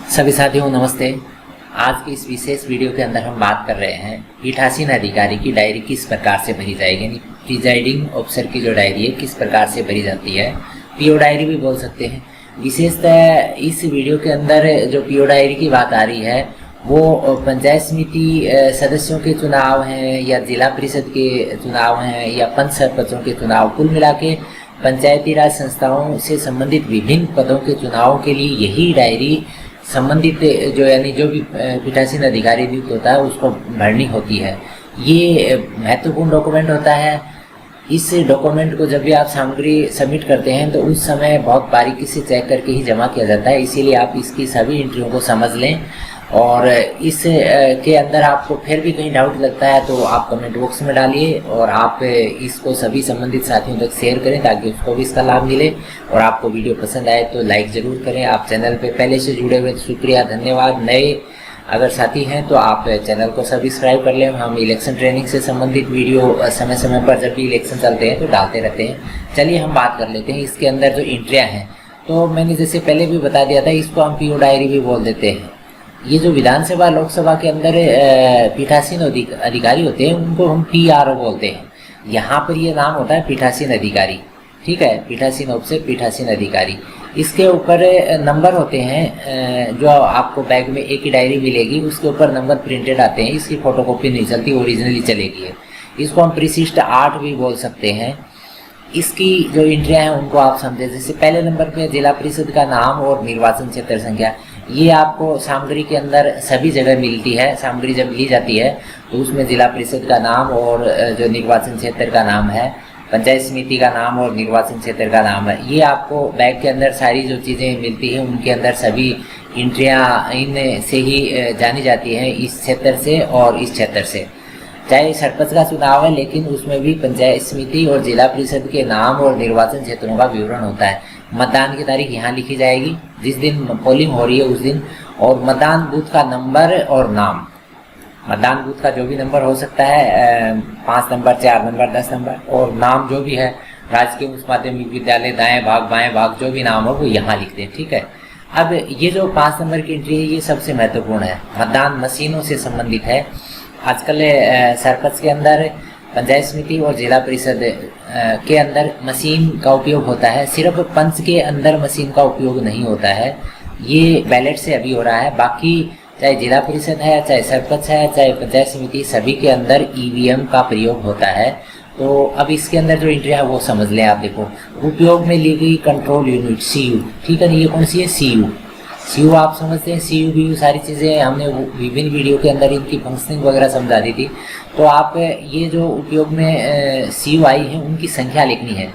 सभी साथियों नमस्ते। आज की इस विशेष वीडियो के अंदर हम बात कर रहे हैं पीठासीन अधिकारी की डायरी किस प्रकार से भरी जाएगी, यानी प्रिजाइडिंग ऑफिसर की जो डायरी है किस प्रकार से भरी जाती है, पीओ डायरी भी बोल सकते हैं। विशेषतः इस वीडियो के अंदर जो पीओ डायरी की बात आ रही है वो पंचायत समिति सदस्यों के चुनाव हैं या जिला परिषद के चुनाव हैं या पंच सरपंचों के चुनाव, कुल मिला के पंचायती राज संस्थाओं से संबंधित विभिन्न पदों के चुनाव के लिए यही डायरी संबंधित जो यानी जो भी पीठासीन अधिकारी नियुक्त होता है उसको भरनी होती है। ये महत्वपूर्ण डॉक्यूमेंट होता है। इस डॉक्यूमेंट को जब भी आप सामग्री सबमिट करते हैं तो उस समय बहुत बारीकी से चेक करके ही जमा किया जाता है, इसीलिए आप इसकी सभी एंट्रियों को समझ लें। और इस के अंदर आपको फिर भी कहीं डाउट लगता है तो आप कमेंट बॉक्स में डालिए और आप इसको सभी संबंधित साथियों तक शेयर करें ताकि उसको भी इसका लाभ मिले। और आपको वीडियो पसंद आए तो लाइक ज़रूर करें। आप चैनल पे पहले से जुड़े हुए शुक्रिया, धन्यवाद। नए अगर साथी हैं तो आप चैनल को सब्सक्राइब कर लें। हम इलेक्शन ट्रेनिंग से संबंधित वीडियो समय समय पर जब भी इलेक्शन चलते हैं तो डालते रहते हैं। चलिए हम बात कर लेते हैं इसके अंदर जो एंट्रियाँ हैं। तो मैंने जैसे पहले भी बता दिया था, इसको हम पीओ डायरी भी बोल देते हैं। ये जो विधानसभा लोकसभा के अंदर पीठासीन अधिकारी होते हैं उनको हम पीआरओ बोलते हैं। यहाँ पर ये नाम होता है पीठासीन अधिकारी, ठीक है, पीठासीन ऑफिसर, पीठासीन अधिकारी। इसके ऊपर नंबर होते हैं जो आपको बैग में एक ही डायरी मिलेगी, उसके ऊपर नंबर प्रिंटेड आते हैं। इसकी फोटोकॉपी नहीं चलती, ओरिजिनली चलेगी। इसको हम परिशिष्ट 8 भी बोल सकते हैं। इसकी जो एंट्रियाँ हैं उनको आप समझें। जैसे पहले नंबर पे जिला परिषद का नाम और निर्वाचन क्षेत्र संख्या, ये आपको सामग्री के अंदर सभी जगह मिलती है। सामग्री जब ली जाती है तो उसमें जिला परिषद का नाम और जो निर्वाचन क्षेत्र का नाम है, पंचायत समिति का नाम और निर्वाचन क्षेत्र का नाम है, ये आपको बैग के अंदर सारी जो चीज़ें मिलती हैं उनके अंदर सभी एंट्रियाँ इन से ही जानी जाती हैं, इस क्षेत्र से और इस क्षेत्र से। चाहे सरपंच का चुनाव है लेकिन उसमें भी पंचायत समिति और जिला परिषद के नाम और निर्वाचन क्षेत्रों का विवरण होता है। मतदान की तारीख यहाँ लिखी जाएगी जिस दिन पोलिंग हो रही है उस दिन, और मतदान बूथ का नंबर और नाम, मतदान बूथ का जो भी नंबर हो सकता है, 5 नंबर, 4 नंबर, 10 नंबर, और नाम जो भी है, राजकीय उच्च माध्यमिक विद्यालय, दाएं भाग बाएं भाग, जो भी नाम हो वो यहाँ लिख दें, ठीक है। अब ये जो 5 नंबर की एंट्री है ये सबसे महत्वपूर्ण है, मतदान मशीनों से संबंधित है। आजकल सरपंच के अंदर, पंचायत समिति और जिला परिषद के अंदर मशीन का उपयोग होता है। सिर्फ पंच के अंदर मशीन का उपयोग नहीं होता है, ये बैलेट से अभी हो रहा है। बाकी चाहे जिला परिषद है, चाहे सरपंच है, चाहे पंचायत समिति, सभी के अंदर ईवीएम का प्रयोग होता है। तो अब इसके अंदर जो एंट्री है वो समझ लें आप। देखो, उपयोग में ली गई कंट्रोल यूनिट सीयू, ठीक है, ये कौन सी है? सीयू आप समझते हैं। सीयू भी सारी चीज़ें हमने विभिन्न वीडियो के अंदर इनकी फंक्शनिंग वगैरह समझा दी थी। तो आप ये जो उपयोग में सीयू आई है उनकी संख्या लिखनी है।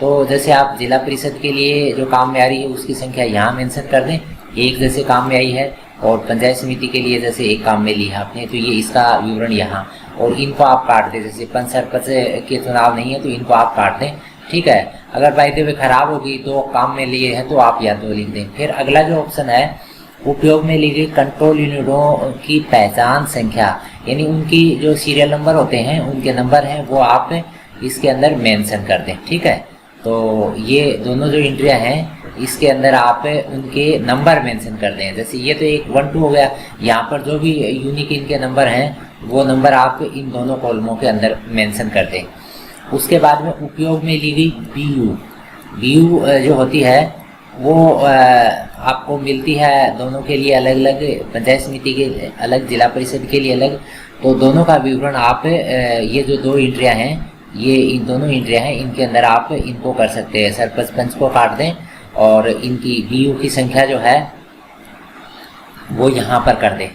तो जैसे आप जिला परिषद के लिए जो काम में आ रही है उसकी संख्या यहाँ मेंशन कर दें, 1 जैसे काम में आई है, और पंचायत समिति के लिए जैसे 1 काम में ली है आपने तो ये इसका विवरण यहाँ, और इनको आप काट दें। जैसे पंच सरपंच के चुनाव नहीं है तो इनको आप काट दें, ठीक है। अगर बाय द वे खराब होगी तो काम में लिए हैं तो आप या तो लिख दें। फिर अगला जो ऑप्शन है, उपयोग में ली गई कंट्रोल यूनिटों की पहचान संख्या, यानी उनकी जो सीरियल नंबर होते हैं, उनके नंबर हैं, वो आप इसके अंदर मेंशन कर दें, ठीक है। तो ये दोनों जो एंट्रियाँ हैं इसके अंदर आप उनके नंबर मेंशन कर दें। जैसे ये तो एक 1 2 हो गया, यहाँ पर जो भी यूनिक इनके नंबर हैं वो नंबर आप इन दोनों कॉलमों के अंदर मेंशन कर दें। उसके बाद में उपयोग में ली गई बीयू जो होती है वो आपको मिलती है दोनों के लिए अलग अलग, पंचायत समिति के अलग, जिला परिषद के लिए अलग। तो दोनों का विवरण आप ये जो 2 एंट्रियाँ हैं, ये इन दोनों एंट्रियाँ हैं, इनके अंदर आप इनको कर सकते हैं। सरपंच पंच को काट दें और इनकी बीयू की संख्या जो है वो यहाँ पर कर दें।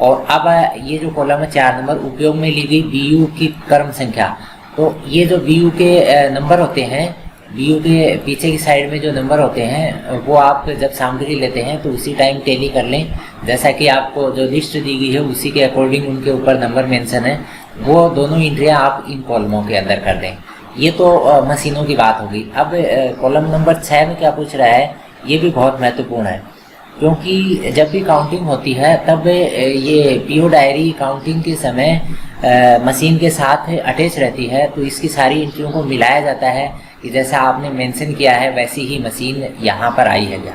और अब ये जो कॉलम है 4 नंबर, उपयोग में ली गई बीयू की क्रम संख्या। तो ये जो बीयू के नंबर होते हैं, बीयू के पीछे की साइड में जो नंबर होते हैं वो आप जब सामग्री लेते हैं तो उसी टाइम टैली कर लें। जैसा कि आपको जो लिस्ट दी गई है उसी के अकॉर्डिंग उनके ऊपर नंबर मेंशन है, वो दोनों एंट्रियाँ आप इन कॉलमों के अंदर कर दें। ये तो मशीनों की बात होगी। अब कॉलम नंबर 6 में क्या पूछ रहा है, ये भी बहुत महत्वपूर्ण है, क्योंकि जब भी काउंटिंग होती है तब ये पीओ डायरी काउंटिंग के समय मशीन के साथ अटैच रहती है। तो इसकी सारी एंट्रियों को मिलाया जाता है कि जैसा आपने मेंशन किया है वैसी ही मशीन यहाँ पर आई है क्या।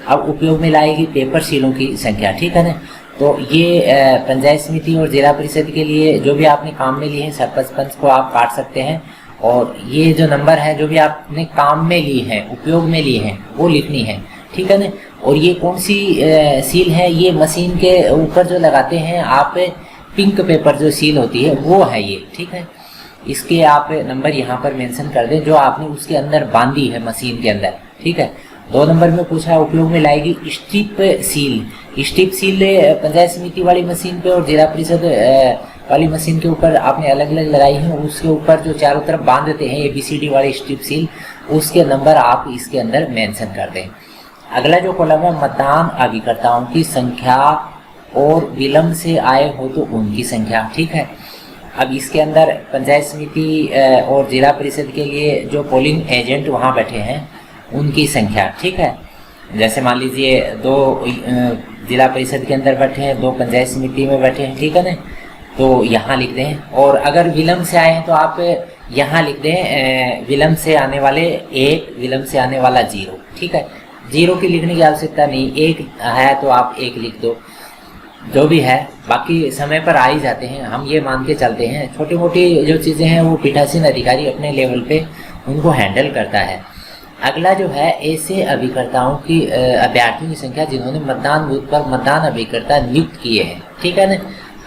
अब उपयोग में लाएगी पेपर सीलों की संख्या, ठीक है ना। तो ये पंचायत समिति और जिला परिषद के लिए जो भी आपने काम में लिए हैं सरपंच पंच को आप काट सकते हैं, और ये जो नंबर है जो भी आपने काम में लिए हैं उपयोग में लिए हैं वो लिखनी है, ठीक है ना। और ये कौन सी सील है, ये मशीन के ऊपर जो लगाते हैं आप पिंक पेपर जो सील होती है वो है ये, ठीक है। इसके आप नंबर यहाँ पर मेंशन कर दें जो आपने उसके अंदर बांधी है मशीन के अंदर, ठीक है। 2 नंबर में पूछा उपयोग में लाएगी strip seal. Strip seal panchayat समिति वाली मशीन पे और जिला परिषद वाली मशीन के ऊपर आपने अलग अलग लगाई है, उसके ऊपर जो चारों तरफ बांध देते हैं ABCD वाली स्ट्रिप सील, उसके नंबर आप इसके अंदर मेंशन कर दें। अगला जो कॉलम है मतदान अभिकर्ताओं की संख्या और विलम्ब से आए हो तो उनकी संख्या, ठीक है। अब इसके अंदर पंचायत समिति और जिला परिषद के लिए जो पोलिंग एजेंट वहाँ बैठे हैं उनकी संख्या, ठीक है। जैसे मान लीजिए 2 जिला परिषद के अंदर बैठे हैं, 2 पंचायत समिति में बैठे हैं, ठीक है ना। तो यहाँ लिख दें, और अगर विलम्ब से आए हैं तो आप यहाँ लिख दें विलम्ब से आने वाले 1, विलम्ब से आने वाला 0, ठीक है। 0 की लिखने की आवश्यकता नहीं, 1 है तो आप 1 लिख दो, जो भी है। बाकी समय पर आ ही जाते हैं, हम ये मान के चलते हैं। छोटी मोटी जो चीज़ें हैं वो पीठासीन अधिकारी अपने लेवल पे उनको हैंडल करता है। अगला जो है ऐसे अभिकर्ताओं की अभ्यर्थियों की संख्या जिन्होंने मतदान बूथ पर मतदान अभिकर्ता नियुक्त किए हैं, ठीक है ना,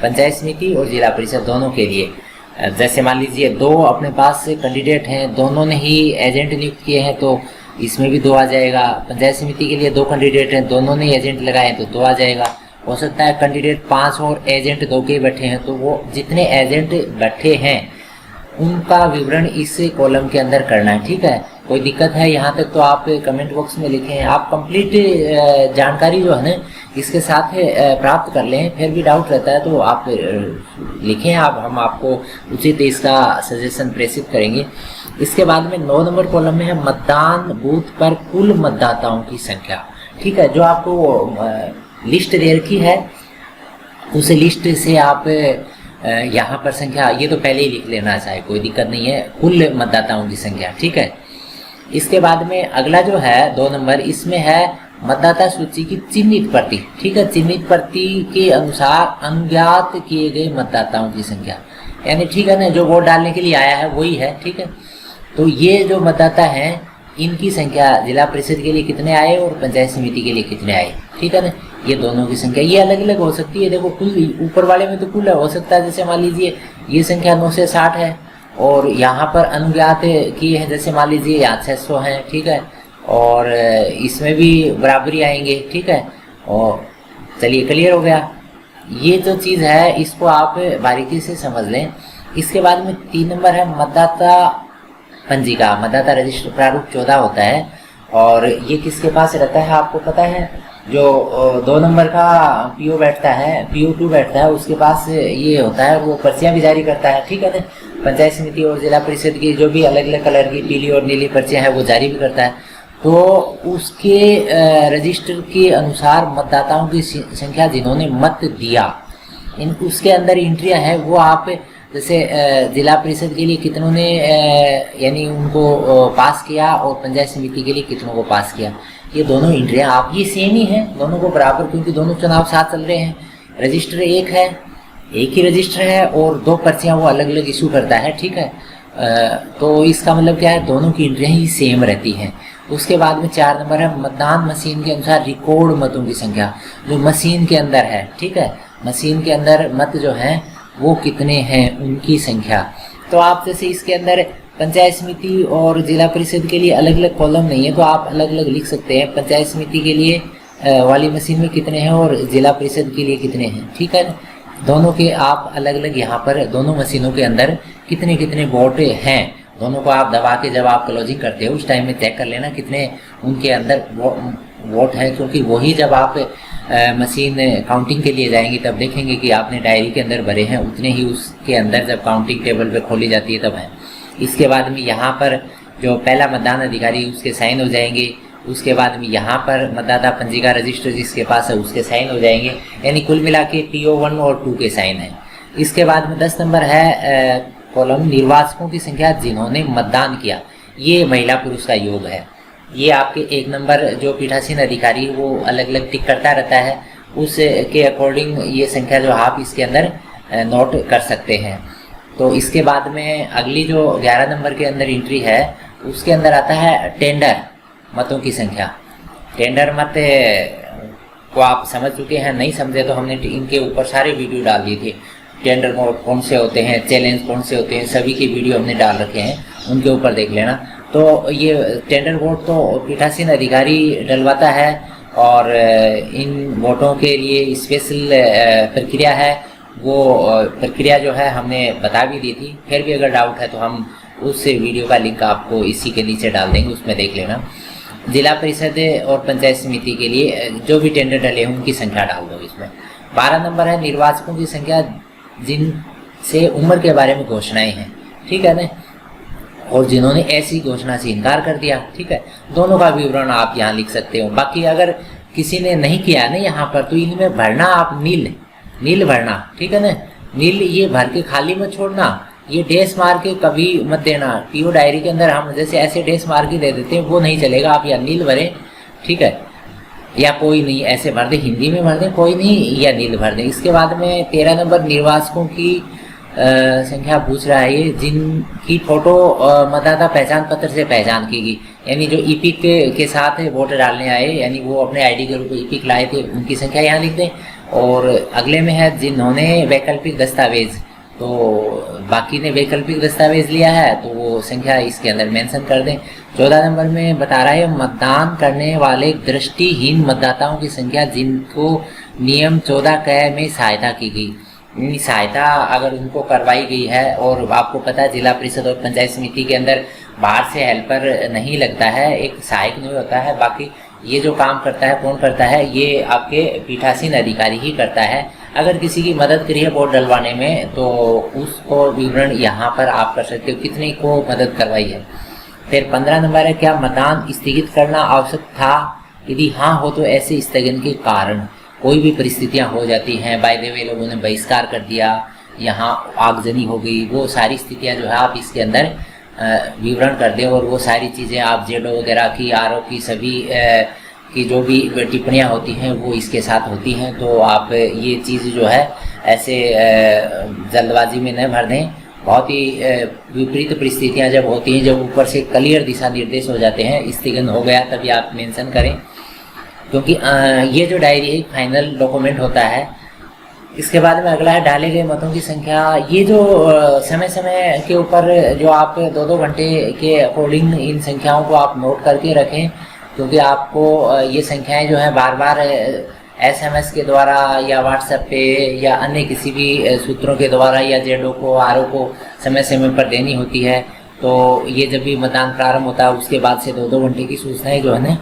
पंचायत समिति और जिला परिषद दोनों के लिए। जैसे मान लीजिए 2 अपने पास से कैंडिडेट हैं, दोनों ने ही एजेंट नियुक्त किए हैं तो इसमें भी 2 आ जाएगा। पंचायत समिति के लिए 2 कैंडिडेट हैं, दोनों ने एजेंट लगाए तो 2 आ जाएगा। हो सकता है कैंडिडेट 5 और एजेंट 2 के बैठे हैं, तो वो जितने एजेंट बैठे हैं उनका विवरण इस कॉलम के अंदर करना है, ठीक है। कोई दिक्कत है यहाँ तक तो आप कमेंट बॉक्स में लिखें। आप कंप्लीट जानकारी जो है ना इसके साथ प्राप्त कर लें, फिर भी डाउट रहता है तो आप लिखें, हम आपको उचित इसका सजेशन प्रेषित करेंगे। इसके बाद में 9 नंबर कॉलम में है मतदान बूथ पर कुल मतदाताओं की संख्या, ठीक है। जो आपको लिस्ट दे रखी है उस लिस्ट से आप यहाँ पर संख्या ये तो पहले ही लिख लेना चाहिए, कोई दिक्कत नहीं है, कुल मतदाताओं की संख्या, ठीक है। इसके बाद में अगला जो है 2 नंबर, इसमें है मतदाता सूची की चिन्हित प्रति, ठीक है। चिन्हित प्रति के अनुसार अज्ञात किए गए मतदाताओं की संख्या, यानी ठीक है ना, जो वोट डालने के लिए आया है वही है, ठीक है। तो ये जो मतदाता हैं इनकी संख्या जिला परिषद के लिए कितने आए और पंचायत समिति के लिए कितने आए, ठीक है ना। ये दोनों की संख्या ये अलग अलग हो सकती है। देखो कुल ऊपर वाले में तो कुल हो सकता है, जैसे मान लीजिए ये संख्या 9 से 60 है और यहाँ पर अनुज्ञात किए हैं, जैसे मान लीजिए यहाँ 600 हैं, ठीक है। और इसमें भी बराबरी आएंगे, ठीक है। और चलिए क्लियर हो गया। ये जो चीज़ है इसको आप बारीकी से समझ लें। इसके बाद में 3 नंबर है मतदाता पंजिका, मतदाता रजिस्टर प्रारूप 14 होता है, और ये किसके पास रहता है आपको पता है। जो 2 नंबर का PO बैठता है, PO2 बैठता है, उसके पास ये होता है, वो पर्चियाँ भी जारी करता है, ठीक है ना। पंचायत समिति और जिला परिषद की जो भी अलग अलग कलर की पीली और नीली पर्चियाँ हैं वो जारी भी करता है। तो उसके रजिस्टर के अनुसार मतदाताओं की संख्या जिन्होंने मत दिया उसके अंदर एंट्रियाँ हैं, वो आप जैसे जिला परिषद के लिए कितनों ने यानी उनको पास किया और पंचायत समिति के लिए कितनों को पास किया, ये दोनों एंट्रियाँ आप ये सेम ही हैं दोनों को बराबर, क्योंकि दोनों चुनाव साथ चल रहे हैं। रजिस्टर एक है, एक ही रजिस्टर है और 2 पर्चियाँ वो अलग अलग इशू करता है, ठीक है। तो इसका मतलब क्या है, दोनों की एंट्रियाँ ही सेम रहती हैं। उसके बाद में 4 नंबर है मतदान मशीन के अनुसार रिकॉर्ड मतों की संख्या, जो मशीन के अंदर है, ठीक है। मशीन के अंदर मत जो हैं वो कितने हैं उनकी संख्या। तो आप जैसे इसके अंदर पंचायत समिति और जिला परिषद के लिए अलग अलग कॉलम नहीं है, तो आप अलग अलग लिख सकते हैं। पंचायत समिति के लिए वाली मशीन में कितने हैं और जिला परिषद के लिए कितने हैं, ठीक है। दोनों के आप अलग अलग यहाँ पर दोनों मशीनों के अंदर कितने कितने वोट हैं, दोनों को आप दबा के जब आप क्लोजिंग करते हो उस टाइम में चेक कर लेना कितने उनके अंदर वोट है, क्योंकि वही जब आप मशीन काउंटिंग के लिए जाएंगे तब देखेंगे कि आपने डायरी के अंदर भरे हैं उतने ही उसके अंदर जब काउंटिंग टेबल पे खोली जाती है तब है। इसके बाद में यहाँ पर जो पहला मतदान अधिकारी उसके साइन हो जाएंगे, उसके बाद में यहाँ पर मतदाता पंजिका रजिस्टर जिसके पास है उसके साइन हो जाएंगे, यानी कुल मिला के PO1 और 2 के साइन है। इसके बाद में 10 नंबर है कॉलम निर्वाचकों की संख्या जिन्होंने मतदान किया, ये महिला पुरुष का योग है। ये आपके 1 नंबर जो पीठासीन अधिकारी वो अलग अलग टिक करता रहता है, उसके अकॉर्डिंग ये संख्या जो आप इसके अंदर नोट कर सकते हैं। तो इसके बाद में अगली जो 11 नंबर के अंदर एंट्री है उसके अंदर आता है टेंडर मतों की संख्या। टेंडर मत को आप समझ चुके हैं, नहीं समझे तो हमने इनके ऊपर सारे वीडियो डाल दिए थे। टेंडर मोड कौन से होते हैं, चैलेंज कौन से होते हैं, सभी के वीडियो हमने डाल रखे हैं, उनके ऊपर देख लेना। तो ये टेंडर वोट तो पीठासीन अधिकारी डलवाता है और इन वोटों के लिए स्पेशल प्रक्रिया है। वो प्रक्रिया जो है हमने बता भी दी थी, फिर भी अगर डाउट है तो हम उस वीडियो का लिंक आपको इसी के नीचे डाल देंगे, उसमें देख लेना। जिला परिषद और पंचायत समिति के लिए जो भी टेंडर डले हैं उनकी संख्या डाल दो इसमें। 12 नंबर है निर्वाचकों की संख्या जिनसे उम्र के बारे में घोषणाएं हैं, ठीक है ना, और जिन्होंने ऐसी घोषणा से इनकार कर दिया, ठीक है। दोनों का विवरण आप यहाँ लिख सकते हो। बाकी अगर किसी ने नहीं किया ना यहाँ पर, तो इनमें भरना आप नील भरना, ठीक है ना। नील ये भर के खाली मत छोड़ना, ये डैश मार के कभी मत देना। पीओ डायरी के अंदर हम जैसे ऐसे डैश मार के दे देते हैं, वो नहीं चलेगा। आप या नील भरें, ठीक है, या कोई नहीं ऐसे भर दें, हिंदी में भर दें, कोई नहीं, या नील भर दें। इसके बाद में 13 नंबर निर्वाचकों की संख्या पूछ रहा है ये जिनकी फोटो मतदाता पहचान पत्र से पहचान की गई, यानी जो ईपिक के साथ वोट डालने आए, यानी वो अपने आईडी के रूप में ईपिक लाए थे, उनकी संख्या यहाँ लिख दें। और अगले में है जिन्होंने वैकल्पिक दस्तावेज, तो बाकी ने वैकल्पिक दस्तावेज लिया है तो वो संख्या इसके अंदर मेंशन कर दें। 14 नंबर में बता रहा है मतदान करने वाले दृष्टिहीन मतदाताओं की संख्या जिनको नियम 14 क में सहायता की गई। सहायता अगर उनको करवाई गई है, और आपको पता है जिला परिषद और पंचायत समिति के अंदर बाहर से हेल्पर नहीं लगता है, एक सहायक नहीं होता है। बाकी ये जो काम करता है कौन करता है, ये आपके पीठासीन अधिकारी ही करता है। अगर किसी की मदद करी है वोट डलवाने में तो उसको विवरण यहाँ पर आप कर सकते हो, कितने को मदद करवाई है। फिर 15 नंबर है क्या मतदान स्थगित करना आवश्यक था, यदि हाँ हो तो ऐसे स्थगन के कारण कोई भी परिस्थितियां हो जाती हैं। बाय द वे लोगों ने बहिष्कार कर दिया, यहाँ आगजनी हो गई, वो सारी स्थितियां जो है आप इसके अंदर विवरण कर दें। और वो सारी चीज़ें आप जेडो वगैरह की, आरओ की, सभी की जो भी टिप्पणियां होती हैं वो इसके साथ होती हैं। तो आप ये चीज़ जो है ऐसे जल्दबाजी में न भर दें। बहुत ही विपरीत परिस्थितियां जब होती हैं, जब ऊपर से क्लियर दिशा निर्देश हो जाते हैं, स्थगन हो गया, तभी आप मेंशन करें, क्योंकि ये जो डायरी है फाइनल डॉक्यूमेंट होता है। इसके बाद में अगला है डाले गए मतों की संख्या। ये जो समय समय के ऊपर जो आप 2-2 घंटे के अकॉर्डिंग इन संख्याओं को आप नोट करके रखें, क्योंकि आपको ये संख्याएं जो है बार बार SMS के द्वारा या व्हाट्सएप पे या अन्य किसी भी सूत्रों के द्वारा या जेडो को, आरओ को समय समय पर देनी होती है। तो ये जब भी मतदान प्रारंभ होता है उसके बाद से 2-2 घंटे की सूचनाएं जो है ना,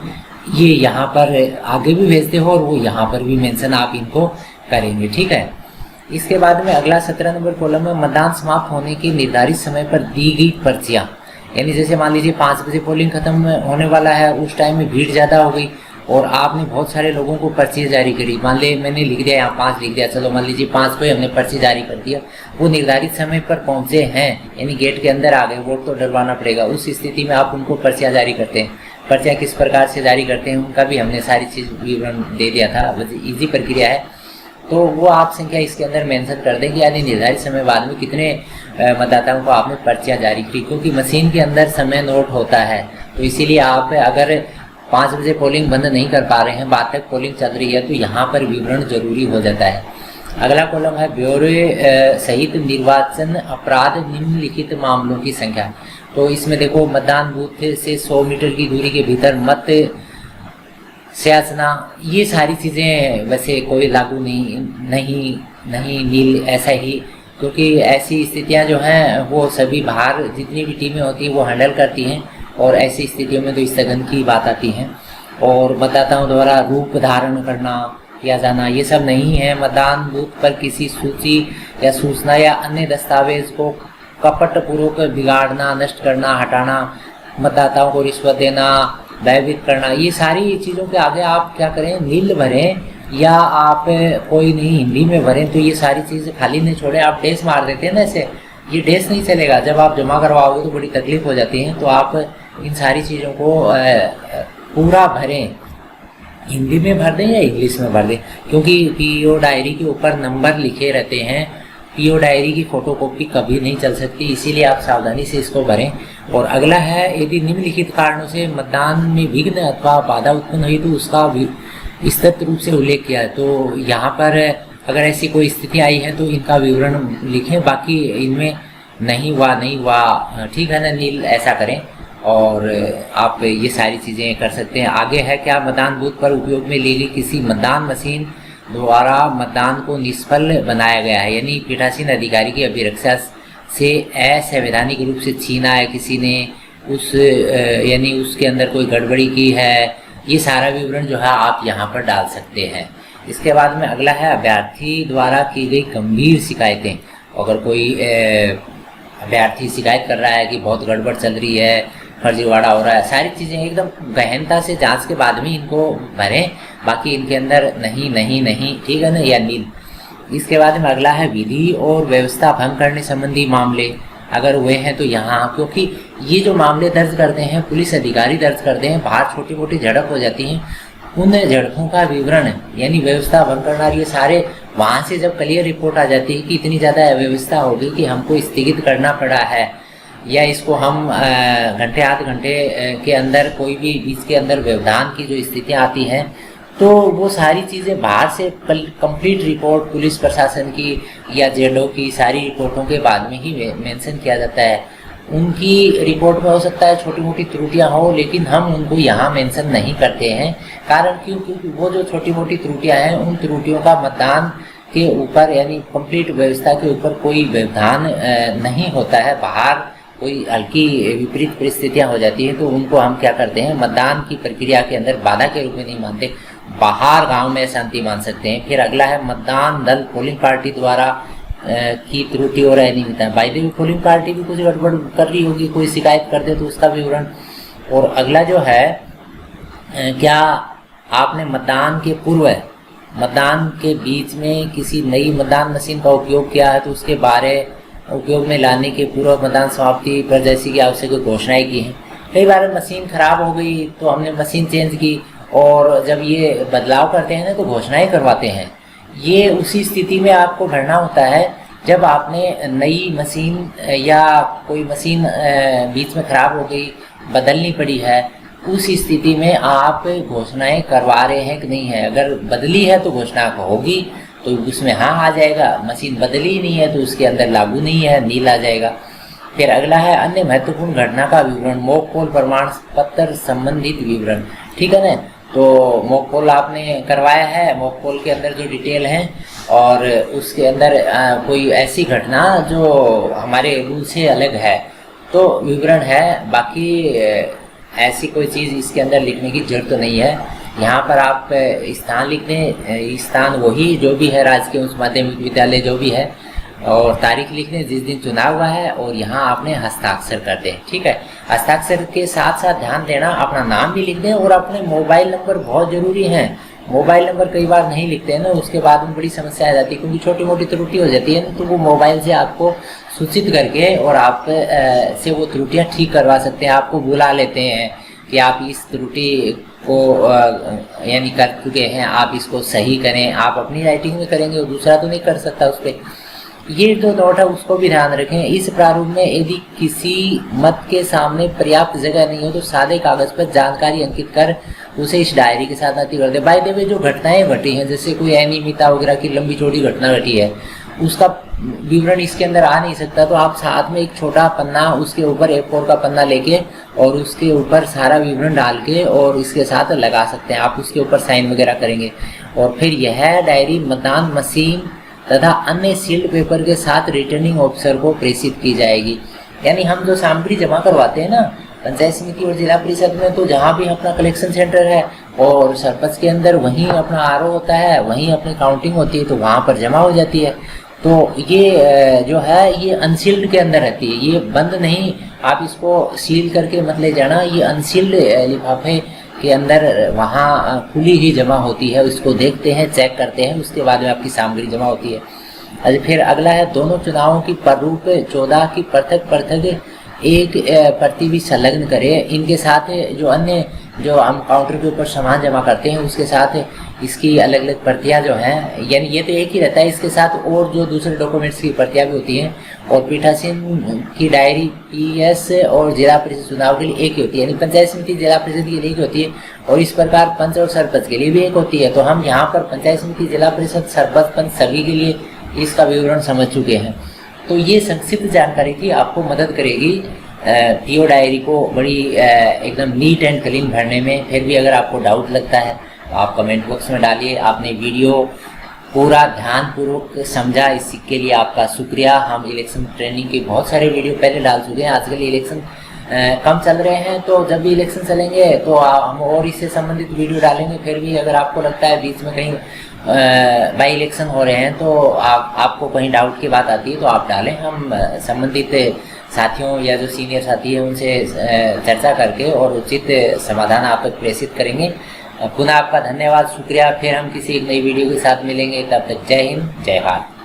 ये यहाँ पर आगे भी भेजते हो और वो यहाँ पर भी मेंशन आप इनको करेंगे, ठीक है। इसके बाद में अगला 17 नंबर कॉलम में मतदान समाप्त होने के निर्धारित समय पर दी गई पर्चियाँ, यानी जैसे मान लीजिए 5 बजे पोलिंग खत्म होने वाला है, उस टाइम में भीड़ ज़्यादा हो गई और आपने बहुत सारे लोगों को पर्ची जारी करी। मान ली मैंने लिख दिया यहाँ 5 लिख दिया, चलो मान लीजिए 5 को ही हमने पर्ची जारी कर दिया, वो निर्धारित समय पर पहुँचे हैं, यानी गेट के अंदर आ गए, वोट तो डलवाना पड़ेगा। उस स्थिति में आप उनको पर्चियाँ जारी करते हैं। पर्चियाँ किस प्रकार से जारी करते हैं उनका भी हमने सारी चीज़ विवरण दे दिया था, ईजी प्रक्रिया है। तो वो आप संख्या इसके अंदर मेंशन कर देंगे, यानी निर्धारित समय बाद में कितने मतदाताओं को आपने पर्चियाँ जारी की, क्योंकि मशीन के अंदर समय नोट होता है। तो इसीलिए आप अगर 5 बजे पोलिंग बंद नहीं कर पा रहे हैं, बाद तक पोलिंग चल रही है, तो यहाँ पर विवरण जरूरी हो जाता है। अगला कॉलम है ब्यौरे सहित निर्वाचन अपराध निम्नलिखित मामलों की संख्या। तो इसमें देखो मतदान बूथ से 100 मीटर की दूरी के भीतर मत स्याचना, ये सारी चीज़ें वैसे कोई लागू नहीं नील ऐसा ही, क्योंकि ऐसी स्थितियां जो हैं वो सभी बाहर जितनी भी टीमें होती हैं वो हैंडल करती हैं, और ऐसी स्थितियों में तो स्थगन की बात आती है। और मतदाताओं द्वारा रूप धारण करना किया जाना ये सब नहीं है। मतदान बूथ पर किसी सूची या सूचना या अन्य दस्तावेज को कपटपूर्वक बिगाड़ना, नष्ट करना, हटाना, मतदाताओं को रिश्वत देना, भयभीत करना, ये सारी चीज़ों के आगे आप क्या करें, नील भरें, या आप कोई नहीं हिंदी में भरें। तो ये सारी चीज़ें खाली नहीं छोड़े, आप डैश मार देते हैं ना, ऐसे ये डैश नहीं चलेगा। जब आप जमा करवाओगे तो बड़ी तकलीफ हो जाती है, तो आप इन सारी चीज़ों को पूरा भरें, हिंदी में भर दें या इंग्लिश में भर दें, क्योंकि पीओ डायरी के ऊपर नंबर लिखे रहते हैं। पीओ डायरी की फ़ोटोकॉपी कभी नहीं चल सकती, इसीलिए आप सावधानी से इसको भरें। और अगला है, यदि निम्नलिखित कारणों से मतदान में विघ्न अथवा बाधा उत्पन्न हुई तो उसका विस्तृत रूप से उल्लेख किया है। तो यहाँ पर अगर ऐसी कोई स्थिति आई है तो इनका विवरण लिखें, बाकी इनमें नहीं हुआ ठीक है ना नील, ऐसा करें और आप ये सारी चीज़ें कर सकते हैं। आगे है क्या, मतदान बूथ पर उपयोग में ली गई किसी मतदान मशीन द्वारा मतदान को निष्फल बनाया गया है, यानी पीठासीन अधिकारी की अभिरक्षा से असंवैधानिक रूप से छीना है किसी ने, यानी उसके अंदर कोई गड़बड़ी की है, ये सारा विवरण जो है आप यहाँ पर डाल सकते हैं। इसके बाद में अगला है, अभ्यर्थी द्वारा की गई गंभीर शिकायतें। अगर कोई अभ्यर्थी शिकायत कर रहा है कि बहुत गड़बड़ चल रही है, फर्जीवाड़ा हो रहा है, सारी चीज़ें एकदम गहनता से जांच के बाद में इनको भरें, बाकी इनके अंदर नहीं, ठीक है ना, या नील। इसके बाद में अगला है, विधि और व्यवस्था भंग करने संबंधी मामले अगर हुए हैं तो यहाँ, क्योंकि ये जो मामले दर्ज करते हैं पुलिस अधिकारी दर्ज करते हैं, बाहर छोटी मोटी झड़प हो जाती हैं, उन झड़पों का विवरण यानी व्यवस्था भंग करना, ये सारे वहाँ से जब क्लियर रिपोर्ट आ जाती है कि इतनी ज़्यादा अव्यवस्था होगी कि हमको स्थगित करना पड़ा है, या इसको हम घंटे आध घंटे के अंदर कोई भी बीच के अंदर व्यवधान की जो स्थितियाँ आती हैं, तो वो सारी चीज़ें बाहर से कंप्लीट रिपोर्ट पुलिस प्रशासन की या जेडो की सारी रिपोर्टों के बाद में ही मेंशन किया जाता है। उनकी रिपोर्ट में हो सकता है छोटी मोटी त्रुटियां हो, लेकिन हम उनको यहाँ मेंशन नहीं करते हैं। कारण क्यों? क्योंकि वो जो छोटी मोटी त्रुटियां हैं, उन त्रुटियों का मतदान के ऊपर यानी कंप्लीट व्यवस्था के ऊपर कोई व्यवधान नहीं होता है। बाहर कोई हल्की विपरीत परिस्थितियां हो जाती हैं तो उनको हम क्या करते हैं, मतदान की प्रक्रिया के अंदर बाधा के रूप में नहीं मानते, बाहर गांव में शांति मान सकते हैं। फिर अगला है, मतदान दल पोलिंग पार्टी द्वारा की त्रुटि और अनियमितता। By the way polling party भी कुछ गड़बड़ कर रही होगी, कोई शिकायत कर दे तो उसका विवरण। और अगला जो है, क्या आपने मतदान के पूर्व मतदान के बीच में किसी नई मतदान मशीन का उपयोग किया है तो उसके बारे उपयोग में लाने के पूर्व मतदान समाप्ति पर जैसी कि आवश्यक घोषणाएं की हैं। कई बार मशीन खराब हो गई तो हमने मशीन चेंज की, और जब ये बदलाव करते हैं ना तो घोषणाएं करवाते हैं। ये उसी स्थिति में आपको भरना होता है जब आपने नई मशीन या कोई मशीन बीच में खराब हो गई, बदलनी पड़ी है, उस स्थिति में आप घोषणाएं करवा रहे हैं कि नहीं है। अगर बदली है तो घोषणा होगी तो उसमें हाँ आ जाएगा, मशीन बदली नहीं है तो उसके अंदर लागू नहीं है, नील आ जाएगा। फिर अगला है, अन्य महत्वपूर्ण घटना का विवरण, मॉक पोल प्रमाण पत्र संबंधित विवरण। ठीक है ना, तो मॉक पोल आपने करवाया है, मॉक पोल के अंदर जो डिटेल है और उसके अंदर कोई ऐसी घटना जो हमारे रूल से अलग है तो विवरण है। बाकी ऐसी कोई चीज़ इसके अंदर लिखने की जरूरत तो नहीं है। यहाँ पर आप स्थान लिख दें, स्थान वही जो भी है, राजकीय उच्च माध्यमिक विद्यालय जो भी है, और तारीख लिख दें जिस दिन चुनाव हुआ है, और यहाँ आपने हस्ताक्षर कर दें। ठीक है, हस्ताक्षर के साथ साथ ध्यान देना अपना नाम भी लिख दें और अपने मोबाइल नंबर बहुत ज़रूरी हैं। मोबाइल नंबर कई बार नहीं लिखते हैं ना, उसके बाद में बड़ी समस्या आ जाती है क्योंकि छोटी मोटी त्रुटि हो जाती है ना, तो वो मोबाइल से आपको सूचित करके और आप से वो त्रुटियाँ ठीक करवा सकते हैं। आपको बुला लेते हैं कि आप इस त्रुटि को यानी कर चुके हैं, आप इसको सही करें। आप अपनी राइटिंग में करेंगे और दूसरा तो नहीं कर सकता उस पर। ये जो नोट है उसको भी ध्यान रखें। इस प्रारूप में यदि किसी मत के सामने पर्याप्त जगह नहीं हो तो सादे कागज पर जानकारी अंकित कर उसे इस डायरी के साथ नोट कर दे। बाय द वे जो घटनाएं घटी हैं, जैसे कोई अनियमितता वगैरह की लंबी चौड़ी घटना घटी है, उसका विवरण इसके अंदर आ नहीं सकता, तो आप साथ में एक छोटा पन्ना, उसके ऊपर A4 का पन्ना लेके और उसके ऊपर सारा विवरण डाल के और इसके साथ लगा सकते हैं। आप उसके ऊपर साइन वगैरह करेंगे और फिर यह डायरी मतदान मशीन तथा अन्य सील्ड पेपर के साथ रिटर्निंग ऑफिसर को प्रेषित की जाएगी। यानी हम जो सामग्री जमा करवाते हैं ना पंचायत समिति और जिला परिषद में, तो जहाँ भी अपना कलेक्शन सेंटर है और सरपंच के अंदर वहीं अपना RO होता है, वहीं अपनी काउंटिंग होती है, तो वहाँ पर जमा हो जाती है। तो ये जो है ये अनसील्ड के अंदर रहती है, ये बंद नहीं, आप इसको सील करके मत ले जाना। ये अनसील्ड लिफाफे के अंदर वहाँ खुली ही जमा होती है, उसको देखते हैं, चेक करते हैं, उसके बाद में आपकी सामग्री जमा होती है। अच्छा, फिर अगला है, दोनों चुनावों की प्रारूप 14 की पृथक एक प्रति भी संलग्न करें। इनके साथ जो अन्य जो हम काउंटर के ऊपर सामान जमा करते हैं उसके साथ इसकी अलग अलग प्रतियां जो हैं, यानी ये तो एक ही रहता है, इसके साथ और जो दूसरे डॉक्यूमेंट्स की प्रतियां भी होती हैं। और पीठासीन की डायरी पीएस और जिला परिषद चुनाव के लिए एक ही होती है, यानी पंचायत समिति जिला परिषद के लिए एक होती है और इस प्रकार पंच और सरपंच के लिए भी एक होती है। तो हम यहाँ पर पंचायत समिति जिला परिषद सरपंच पंच सभी के लिए इसका विवरण समझ चुके हैं। तो ये संक्षिप्त जानकारी थी, आपको मदद करेगी पीओ डायरी को बड़ी एकदम नीट एंड क्लीन भरने में। फिर भी अगर आपको डाउट लगता है तो आप कमेंट बॉक्स में डालिए। आपने वीडियो पूरा ध्यानपूर्वक समझा, इसके लिए आपका शुक्रिया। हम इलेक्शन ट्रेनिंग के बहुत सारे वीडियो पहले डाल चुके हैं। आजकल इलेक्शन कम चल रहे हैं, तो जब भी इलेक्शन चलेंगे तो हम और इससे संबंधित वीडियो डालेंगे। फिर भी अगर आपको लगता है बीच में कहीं बाई इलेक्शन हो रहे हैं तो आपको कहीं डाउट की बात आती है तो आप डालें, हम संबंधित साथियों या जो सीनियर साथी हैं उनसे चर्चा करके और उचित समाधान आप तक प्रेषित करेंगे। पुनः आपका धन्यवाद, शुक्रिया। फिर हम किसी एक नई वीडियो के साथ मिलेंगे, तब तक जय हिंद, जय भारत।